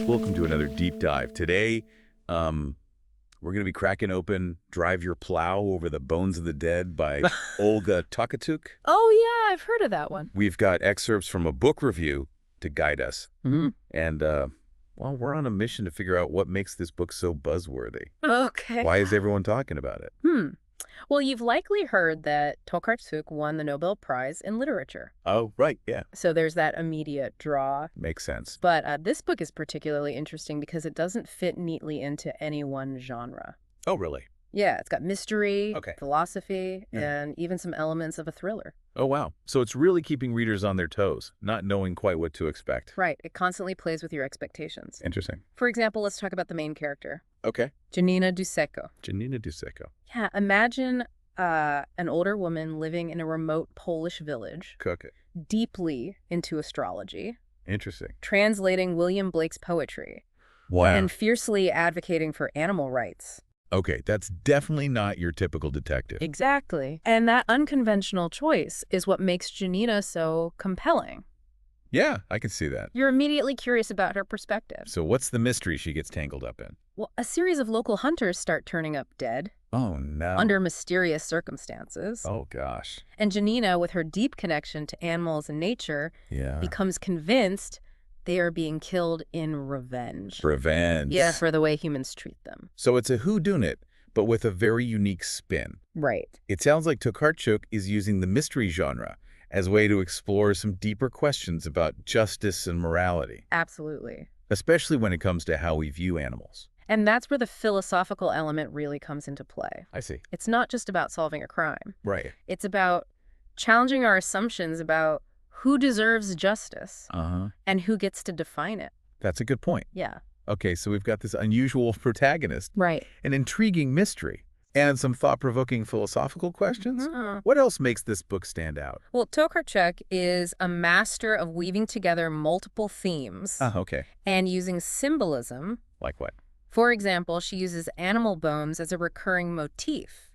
Welcome to another deep dive. Today, we're going to be cracking open Drive Your Plow Over the Bones of the Dead by Olga Tokarczuk. Oh, yeah, I've heard of that one. We've got excerpts from a book review to guide us. Mm-hmm. And, well, we're on a mission to figure out what makes this book so buzzworthy. Okay. Why is everyone talking about it? Well, you've likely heard that Tokarczuk won the Nobel Prize in Literature. Oh, right, yeah. So there's that immediate draw. Makes sense. But this book is particularly interesting because it doesn't fit neatly into any one genre. Oh, really? Yeah, it's got mystery, Okay. philosophy, and even some elements of a thriller. Oh, wow. So it's really keeping readers on their toes, not knowing quite what to expect. Right. It constantly plays with your expectations. Interesting. For example, let's talk about the main character, Okay. Janina Duszejko. Janina Duszejko. Yeah, imagine an older woman living in a remote Polish village, Cook it. deeply into astrology, Interesting. translating William Blake's poetry, Wow. and fiercely advocating for animal rights. Okay, that's definitely not your typical detective. Exactly. And that unconventional choice is what makes Janina so compelling. Yeah, I can see that. You're immediately curious about her perspective. So what's the mystery she gets tangled up in? Well, a series of local hunters start turning up dead Oh, no. under mysterious circumstances. Oh, gosh. And Janina, with her deep connection to animals and nature, Yeah. becomes convinced they are being killed in revenge. Revenge. Yeah, for the way humans treat them. So it's a whodunit, but with a very unique spin. Right. It sounds like Tokarczuk is using the mystery genre as a way to explore some deeper questions about justice and morality, Absolutely. especially when it comes to how we view animals. And that's where the philosophical element really comes into play. I see. It's not just about solving a crime. Right. It's about challenging our assumptions about who deserves justice Uh-huh. and who gets to define it. That's a good point. Yeah. Okay, so we've got this unusual protagonist, Right. an intriguing mystery, and some thought-provoking philosophical questions. Mhm. What else makes this book stand out? Well, Tokarczuk is a master of weaving together multiple themes Okay. and using symbolism. Like what? For example, she uses animal bones as a recurring motif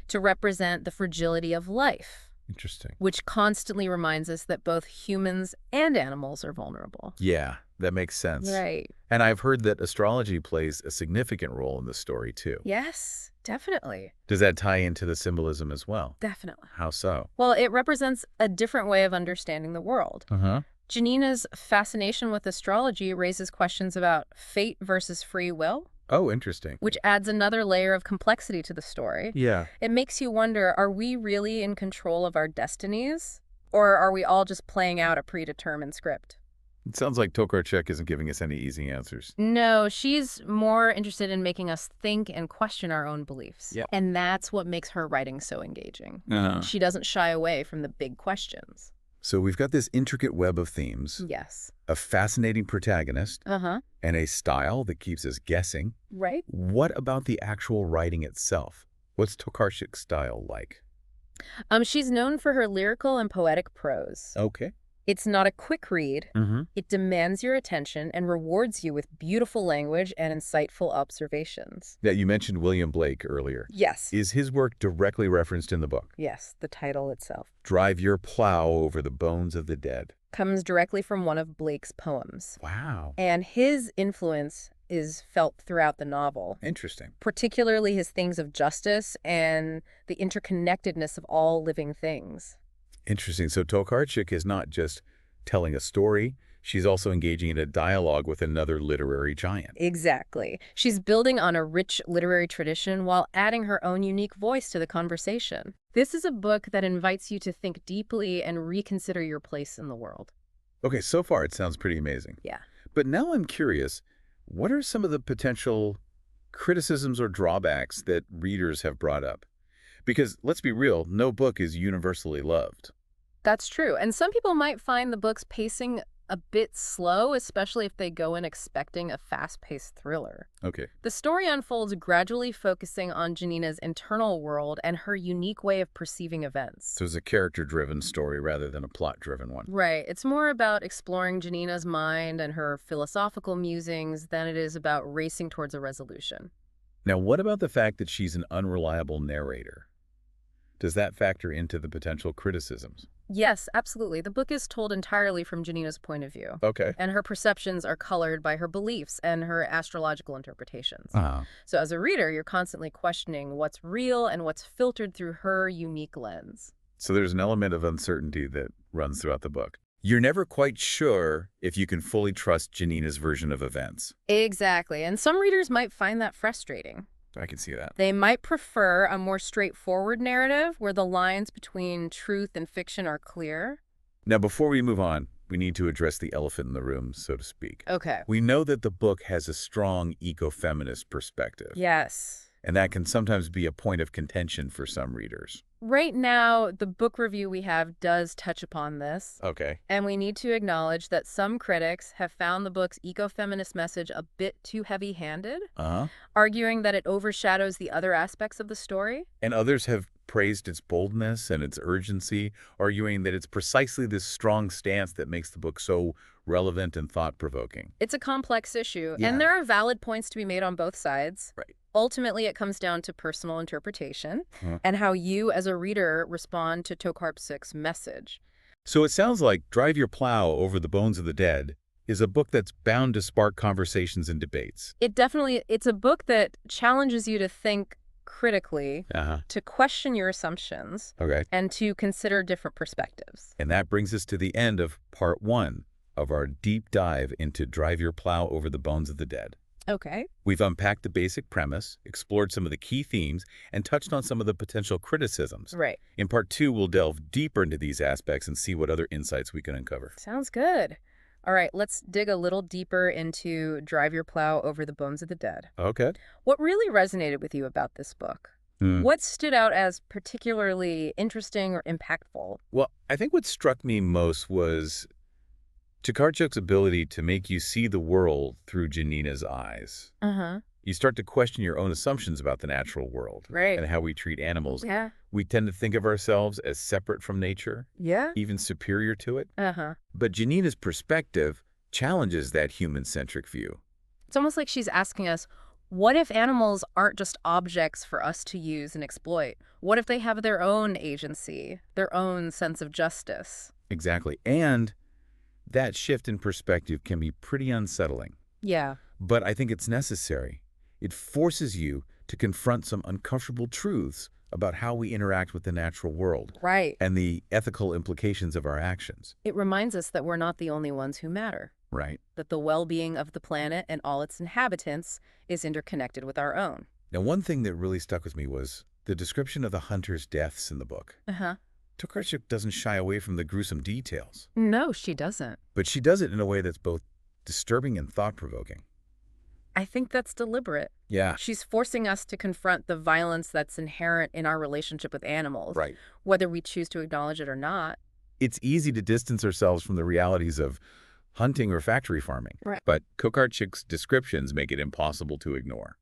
to represent the fragility of life, Interesting. which constantly reminds us that both humans and animals are vulnerable. Yeah, that makes sense. Right. And I've heard that astrology plays a significant role in the story, too. Yes, definitely. Does that tie into the symbolism as well? Definitely. How so? Well, it represents a different way of understanding the world. Uh-huh. Janina's fascination with astrology raises questions about fate versus free will, Oh, interesting. which adds another layer of complexity to the story. Yeah. It makes you wonder, are we really in control of our destinies? Or are we all just playing out a predetermined script? It sounds like Tokarczuk isn't giving us any easy answers. No, she's more interested in making us think and question our own beliefs. Yep. And that's what makes her writing so engaging. Uh-huh. She doesn't shy away from the big questions. So we've got this intricate web of themes, Yes. a fascinating protagonist, Uh-huh. and a style that keeps us guessing. Right? What about the actual writing itself? What's Tokarczuk's style like? She's known for her lyrical and poetic prose. Okay. It's not a quick read. Mm-hmm. It demands your attention and rewards you with beautiful language and insightful observations. Yeah, you mentioned William Blake earlier. Yes. Is his work directly referenced in the book? Yes, the title itself Drive Your Plow Over the Bones of the Dead. comes directly from one of Blake's poems. Wow. And his influence is felt throughout the novel, Interesting. particularly his themes of justice and the interconnectedness of all living things. Interesting. So Tokarczuk is not just telling a story, she's also engaging in a dialogue with another literary giant. Exactly. She's building on a rich literary tradition while adding her own unique voice to the conversation. This is a book that invites you to think deeply and reconsider your place in the world. Okay, so far it sounds pretty amazing. Yeah. But now I'm curious, what are some of the potential criticisms or drawbacks that readers have brought up? Because let's be real, no book is universally loved. That's true. And some people might find the book's pacing a bit slow, especially if they go in expecting a fast-paced thriller. Okay. The story unfolds gradually focusing on Janina's internal world and her unique way of perceiving events. So it's a character-driven story rather than a plot-driven one. Right. It's more about exploring Janina's mind and her philosophical musings than it is about racing towards a resolution. Now, what about the fact that she's an unreliable narrator? Does that factor into the potential criticisms? Yes, absolutely. The book is told entirely from Janina's point of view, Okay. and her perceptions are colored by her beliefs and her astrological interpretations. Ah. So as a reader, you're constantly questioning what's real and what's filtered through her unique lens. So there's an element of uncertainty that runs throughout the book. You're never quite sure if you can fully trust Janina's version of events. Exactly, and some readers might find that frustrating. I can see that. They might prefer a more straightforward narrative where the lines between truth and fiction are clear. Now, before we move on, we need to address the elephant in the room, so to speak. Okay. We know that the book has a strong ecofeminist perspective, Yes. and that can sometimes be a point of contention for some readers. Right now, the book review we have does touch upon this. Okay. And we need to acknowledge that some critics have found the book's ecofeminist message a bit too heavy-handed, Uh-huh. arguing that it overshadows the other aspects of the story. And others have praised its boldness and its urgency, arguing that it's precisely this strong stance that makes the book so relevant and thought-provoking. It's a complex issue, Yeah. and there are valid points to be made on both sides. Right. Ultimately, it comes down to personal interpretation Huh. and how you, as a reader, respond to Tokarczuk's message. So it sounds like Drive Your Plow Over the Bones of the Dead is a book that's bound to spark conversations and debates. It's a book that challenges you to think critically, Uh-huh. to question your assumptions, Okay. and to consider different perspectives. And that brings us to the end of part 1 of our deep dive into Drive Your Plow Over the Bones of the Dead. Okay. We've unpacked the basic premise, explored some of the key themes, and touched on some of the potential criticisms. Right. In part 2, we'll delve deeper into these aspects and see what other insights we can uncover. Sounds good. All right, let's dig a little deeper into Drive Your Plow Over the Bones of the Dead. Okay. What really resonated with you about this book? What stood out as particularly interesting or impactful? Well, I think what struck me most was Tokarczuk's ability to make you see the world through Janina's eyes. Uh-huh. You start to question your own assumptions about the natural world Right. and how we treat animals. Yeah. We tend to think of ourselves as separate from nature, Yeah. even superior to it. Uh-huh. But Janina's perspective challenges that human-centric view. It's almost like she's asking us, what if animals aren't just objects for us to use and exploit? What if they have their own agency, their own sense of justice? Exactly. And that shift in perspective can be pretty unsettling. Yeah. But I think it's necessary. It forces you to confront some uncomfortable truths about how we interact with the natural world Right. and the ethical implications of our actions. It reminds us that we're not the only ones who matter, Right. that the well-being of the planet and all its inhabitants is interconnected with our own. Now, one thing that really stuck with me was the description of the hunter's deaths in the book. Uh-huh. Tokarczuk doesn't shy away from the gruesome details, No, she doesn't. but she does it in a way that's both disturbing and thought-provoking. I think that's deliberate. Yeah. She's forcing us to confront the violence that's inherent in our relationship with animals, Right. whether we choose to acknowledge it or not. It's easy to distance ourselves from the realities of hunting or factory farming, Right. but Tokarczuk's descriptions make it impossible to ignore.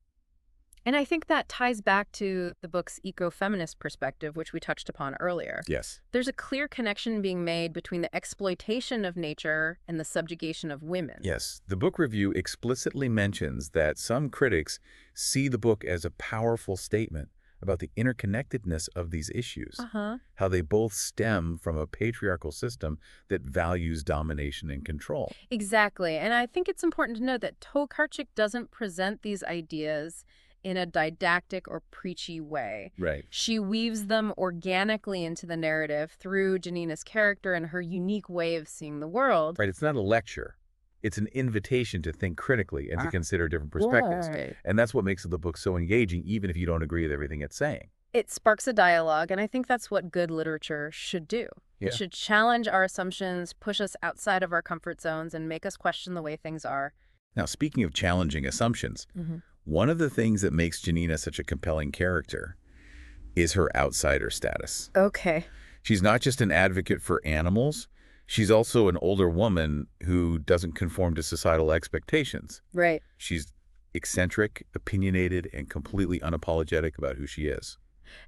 And I think that ties back to the book's ecofeminist perspective, which we touched upon earlier. Yes. There's a clear connection being made between the exploitation of nature and the subjugation of women. Yes. The book review explicitly mentions that some critics see the book as a powerful statement about the interconnectedness of these issues, Uh-huh. how they both stem from a patriarchal system that values domination and control. Exactly. And I think it's important to note that Tokarczuk doesn't present these ideas in a didactic or preachy way. Right. She weaves them organically into the narrative through Janina's character and her unique way of seeing the world. Right. It's not a lecture. It's an invitation to think critically and to consider different perspectives. Right. And that's what makes the book so engaging, even if you don't agree with everything it's saying. It sparks a dialogue, and I think that's what good literature should do. Yeah. It should challenge our assumptions, push us outside of our comfort zones, and make us question the way things are. Now, speaking of challenging assumptions, one of the things that makes Janina such a compelling character is her outsider status. Okay. She's not just an advocate for animals. She's also an older woman who doesn't conform to societal expectations. Right. She's eccentric, opinionated, and completely unapologetic about who she is.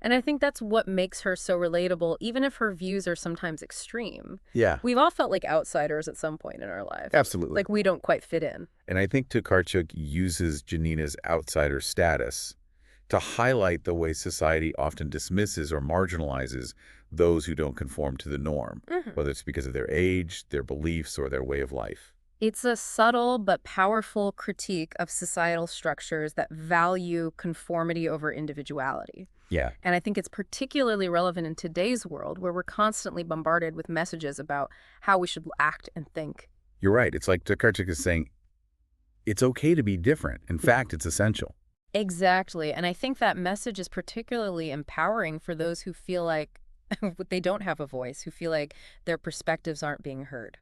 And I think that's what makes her so relatable, even if her views are sometimes extreme. Yeah, We've all felt like outsiders at some point in our life. absolutely. Like we don't quite fit in. And I think Tokarczuk uses Janina's outsider status to highlight the way society often dismisses or marginalizes those who don't conform to the norm, Mhm. whether it's because of their age, their beliefs, or their way of life. It's a subtle but powerful critique of societal structures that value conformity over individuality. Yeah, And I think it's particularly relevant in today's world where we're constantly bombarded with messages about how we should act and think. you're right. It's like Tokarczuk is saying, it's okay to be different. In fact, it's essential. Exactly. And I think that message is particularly empowering for those who feel like they don't have a voice, who feel like their perspectives aren't being heard.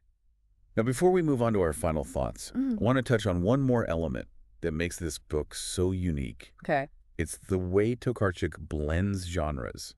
Now, before we move on to our final thoughts, Mm. I want to touch on one more element that makes this book so unique. Okay. It's the way Tokarczuk blends genres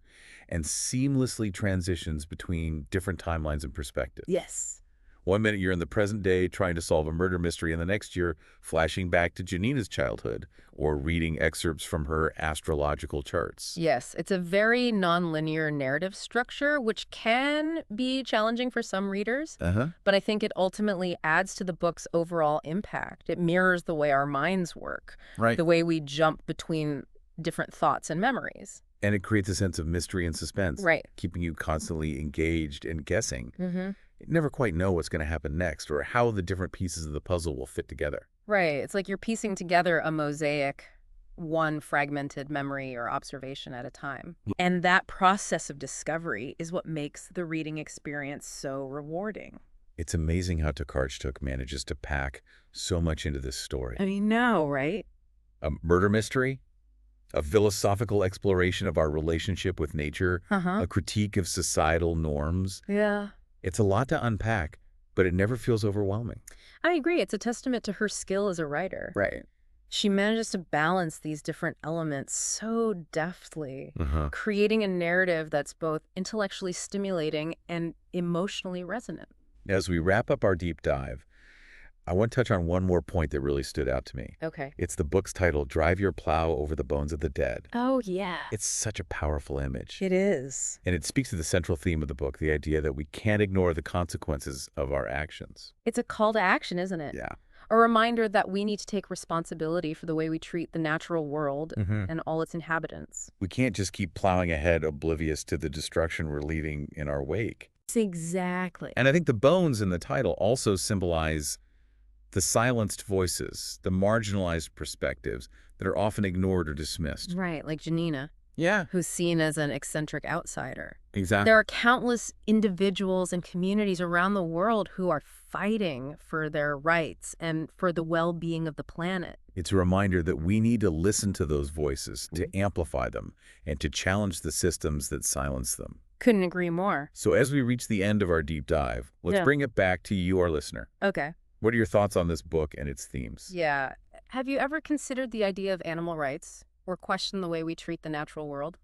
and seamlessly transitions between different timelines and perspectives. Yes. One minute you're in the present day trying to solve a murder mystery, and the next you're flashing back to Janina's childhood or reading excerpts from her astrological charts. Yes, it's a very nonlinear narrative structure, which can be challenging for some readers, Uh-huh. but I think it ultimately adds to the book's overall impact. It mirrors the way our minds work, Right. the way we jump between different thoughts and memories. And it creates a sense of mystery and suspense, Right. keeping you constantly engaged and guessing. Mm-hmm. You never quite know what's going to happen next or how the different pieces of the puzzle will fit together. Right. It's like you're piecing together a mosaic, one fragmented memory or observation at a time. And that process of discovery is what makes the reading experience so rewarding. It's amazing how Tokarczuk manages to pack so much into this story. I mean, no, right? A murder mystery, a philosophical exploration of our relationship with nature, Uh-huh. a critique of societal norms. Yeah. It's a lot to unpack, but it never feels overwhelming. I agree. It's a testament to her skill as a writer. Right. She manages to balance these different elements so deftly, Uh-huh. creating a narrative that's both intellectually stimulating and emotionally resonant. As we wrap up our deep dive, I want to touch on one more point that really stood out to me. Okay. It's the book's title, Drive Your Plow Over the Bones of the Dead. Oh, yeah. It's such a powerful image. It is. And it speaks to the central theme of the book, the idea that we can't ignore the consequences of our actions. It's a call to action, isn't it? Yeah. A reminder that we need to take responsibility for the way we treat the natural world and all its inhabitants. We can't just keep plowing ahead oblivious to the destruction we're leaving in our wake. Exactly. And I think the bones in the title also symbolize the silenced voices, the marginalized perspectives that are often ignored or dismissed. Right, like Janina, Yeah, who's seen as an eccentric outsider. exactly. There are countless individuals and communities around the world who are fighting for their rights and for the well-being of the planet. It's a reminder that we need to listen to those voices, to amplify them, and to challenge the systems that silence them. Couldn't agree more. So as we reach the end of our deep dive, let's Yeah. bring it back to you, our listener. Okay. What are your thoughts on this book and its themes? Yeah. Have you ever considered the idea of animal rights or questioned the way we treat the natural world?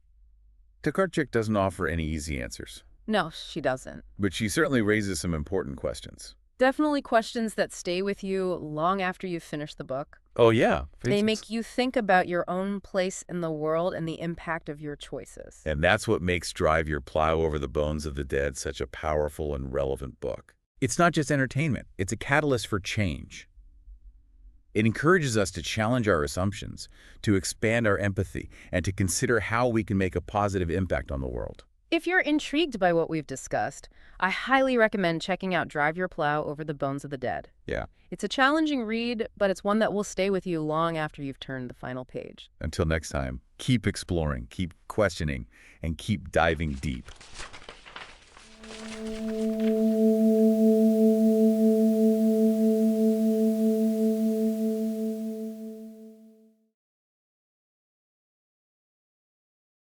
Tokarczuk doesn't offer any easy answers, No, she doesn't. but she certainly raises some important questions. Definitely questions that stay with you long after you've finished the book. Oh, yeah. They make you think about your own place in the world and the impact of your choices. And that's what makes Drive Your Plow Over the Bones of the Dead such a powerful and relevant book. It's not just entertainment. It's a catalyst for change. It encourages us to challenge our assumptions, to expand our empathy, and to consider how we can make a positive impact on the world. If you're intrigued by what we've discussed, I highly recommend checking out Drive Your Plow Over the Bones of the Dead. Yeah. It's a challenging read, but it's one that will stay with you long after you've turned the final page. Until next time, keep exploring, keep questioning, and keep diving deep.